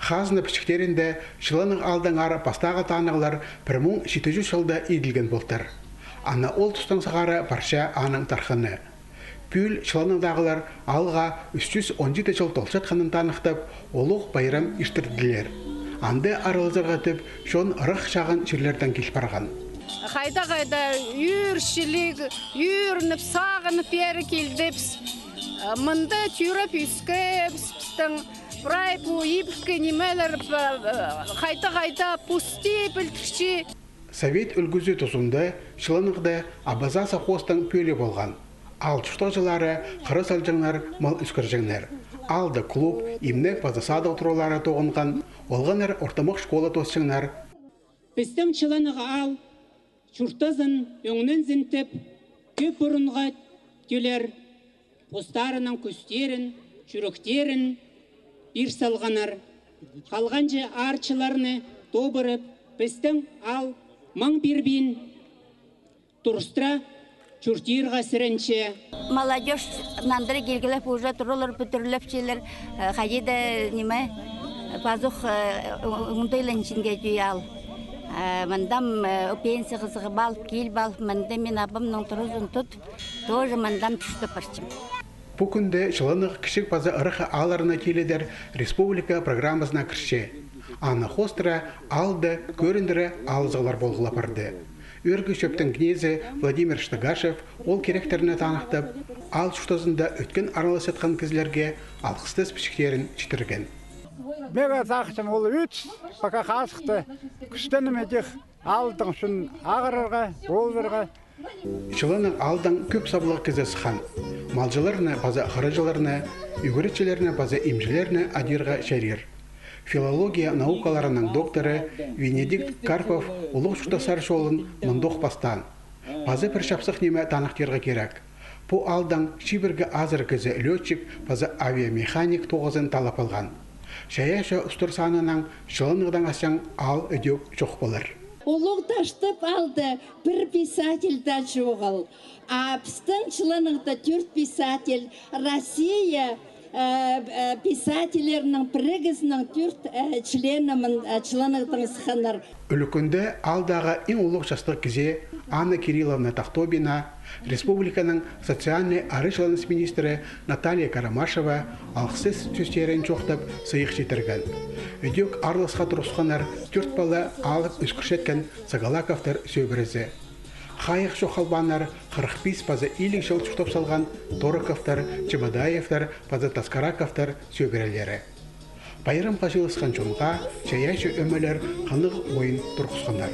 Хазны пішіктерінде шылының алдыңар бастағы танығылар 1700 жылда еділген болтыр. Ана ол тұстан сағары парша аның тархыны. Пүл шыланыңдағылар алға 317 жыл толшатқанын танықтып, олық байрам іштірділер. Анды арылызырғатып, шон ұрық шағын жерлерден кел барған. Қайда үйіршілік, үйірініп, сағынып бері келдіпс. Мында түйріп үскіпстің, прайпу, ипкі немелер, қайда пусти білтікші. Совет үлгізі тұсында шыланыңды Абаза совхозтың пөлі болған. 60 жылары қыры салжыңлар мал үскіржіңлер. Алды клуб, имнек базасады отырулары тоғынған, олғанар ортамық школа тосшыңлар. Біздің шыланыға ал, шұртызын өңнен зінтіп, көп бұрынға төлер, постарының көстерін, жүректерін бір салғанар. Қалғанжы арчыларыны добырып, біздің ал мың бірбін тұрыстыра чуртирға сірінче. Молодежь нандыры келгіліп, уже тұрылыр, бүтірліпчелер, қайда неме, пазух ұңдайланчинге дүйал. Мандам пенсия қызығы балып, кел балып, манда мен абымның тұрызын тұт, тоже мандам түшті парчым. Бұл күнде шыланық кішік базы ұрықы аларына келедер республика программасына кірше. Аны хостыра алды, көріндірі алызғылар болғыла барды. Өргі шөптің кнезі Владимир Штагашев ол керектеріне танықтып, ал шұқтызында өткен аралас етқан кізлерге алқыстыз пішіктерін чітірген. Мега тақшым ол үтс, бақа қасықты күстенімедек алдың шын ағырырға, олдырға. Шылының алдың көп сабылық кізі сықан. Малжыларына база қырыжыларына, үгірітшілеріне база имжілеріне адирға шәрер. Филология наукаларының докторы Венедикт Карпов ұлық шұқтасар шолын мұндық бастан. Базы бір шапсық неме танықтерға керек. Бұ алдың шибіргі азыр кізі летчик, базы авиамеханик тоғызын талап алған. Шаяша ұстыр санының шылынығдан асяң ал өдеу жоқ болыр. Олық таштып алды бір писательда жоғыл. Біздің шылынығда 4 писатель Россия писателерінің бірігізінің 4 членінің сықанар. Үлікінді алдағы ең ұлық жастық кізе Анна Кирилловна Тахтобина, республиканың социальный арышыланыс министрі Наталья Карамашева алқсыз сөстерін жоқтып сыйық жетірген. Өдек арлысқа тұрысқанар 4 бала алып үскіршеткен Сагалаковтар сөбірізі. Қайық жоқалбанар 45 базы илік жыл жұқтап салған Торыковтар, Чемадаевтар, базы Таскараковтар сөбірелері. Байрам қажылысқан жонға, шаяшы өмілер қанық ойын тұрқысқандар.